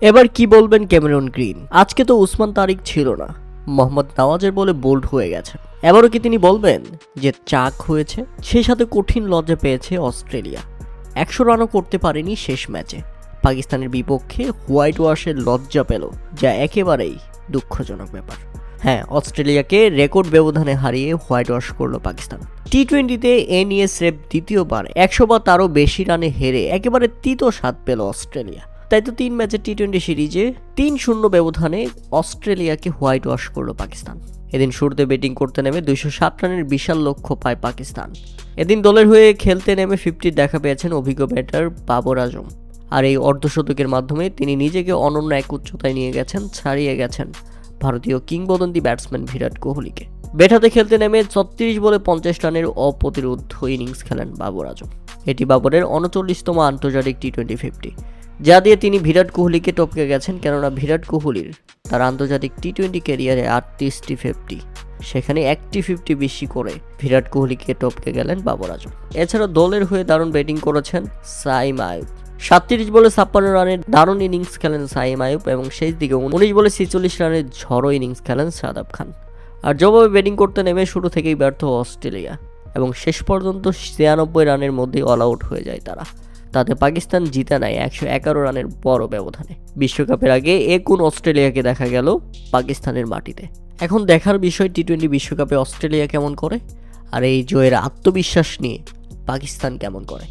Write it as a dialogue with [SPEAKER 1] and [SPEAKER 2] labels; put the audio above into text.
[SPEAKER 1] এবার কি বলবেন ক্যামেরন গ্রিন? আজকে তো উসমান তারিক ছিল না, মোহাম্মদ নওয়াজের বলে বোল্ড হয়ে গেছেন। এবারও কি তিনি বলবেন যে চাক হয়েছে? সেই সাথে কঠিন লজ্জা পেয়েছে অস্ট্রেলিয়া। 100 রানও করতে পারেনি শেষ ম্যাচে। পাকিস্তানের বিপক্ষে হোয়াইট ওয়াশের লজ্জা পেল, যা একেবারেই দুঃখজনক ব্যাপার। হ্যাঁ, অস্ট্রেলিয়াকে রেকর্ড ব্যবধানে হারিয়ে হোয়াইট ওয়াশ করল পাকিস্তান। টি-20তে এ নিয়ে স্রেফ দ্বিতীয়বার 100 বা তারও বেশি রানে হেরে একেবারে তিতো স্বাদ পেল অস্ট্রেলিয়া। তাই তো 3 ম্যাচের টি-20 সিরিজে 3-0 ব্যবধানে অস্ট্রেলিয়াকে হোয়াইট ওয়াশ করল পাকিস্তান। এদিন শুরুতে ব্যাটিং করতে নেমে 207 রানের বিশাল লক্ষ্য পায় পাকিস্তান। এদিন দলের হয়ে খেলতে নেমে 50 দেখা পেয়েছেন অভিজ্ঞ ব্যাটার বাবর আজম। আর এই অর্ধশতকের মাধ্যমে তিনি নিজেকে অনন্য এক উচ্চতায় নিয়ে গেছেন, ছাড়িয়ে গেছেন ভারতীয় কিংবদন্তি ব্যাটসম্যান বিরাট কোহলিকে। ব্যাট হাতে খেলতে নেমে 36 বলে 50 রানের অপ্রতিরোধ্য ইনিংস খেলেন বাবর আজম। এটি বাবরের 39তম আন্তর্জাতিক টি-20 50, যা দিয়ে তিনি বিরাট কোহলিকে টপকে গেছেন। কেননা বিরাট কোহলির তার আন্তর্জাতিক টি-20 ক্যারিয়ারে 38টি 50, সেখানে একটি 50 বেশি করে বিরাট কোহলিকে টপকে গেলেন বাবর আজম। এছাড়া দলের হয়ে দারুণ ব্যাটিং করেছেন সাইম আয়ুব। 37 বলে 56 রানের দারুণ ইনিংস খেলেন সাইম আয়ুব এবং শেষ দিকে 19 বলে 46 রানের ঝড়ো ইনিংস খেলেন শাদাব খান। আর জবাবে ব্যাটিং করতে নেমে শুরু থেকেই ব্যর্থ অস্ট্রেলিয়া এবং শেষ পর্যন্ত 96 রানের মধ্যেই অল আউট হয়ে যায় তারা। তাতে পাকিস্তান জিতে নেয় 111 রানের বড় ব্যবধানে। বিশ্বকাপের আগে কোন অস্ট্রেলিয়াকে দেখা গেল পাকিস্তানের মাটিতে। এখন দেখার বিষয় টি-20 বিশ্বকাপে অস্ট্রেলিয়া কেমন করে, আর এই জয়ের আত্মবিশ্বাস নিয়ে পাকিস্তান কেমন করে।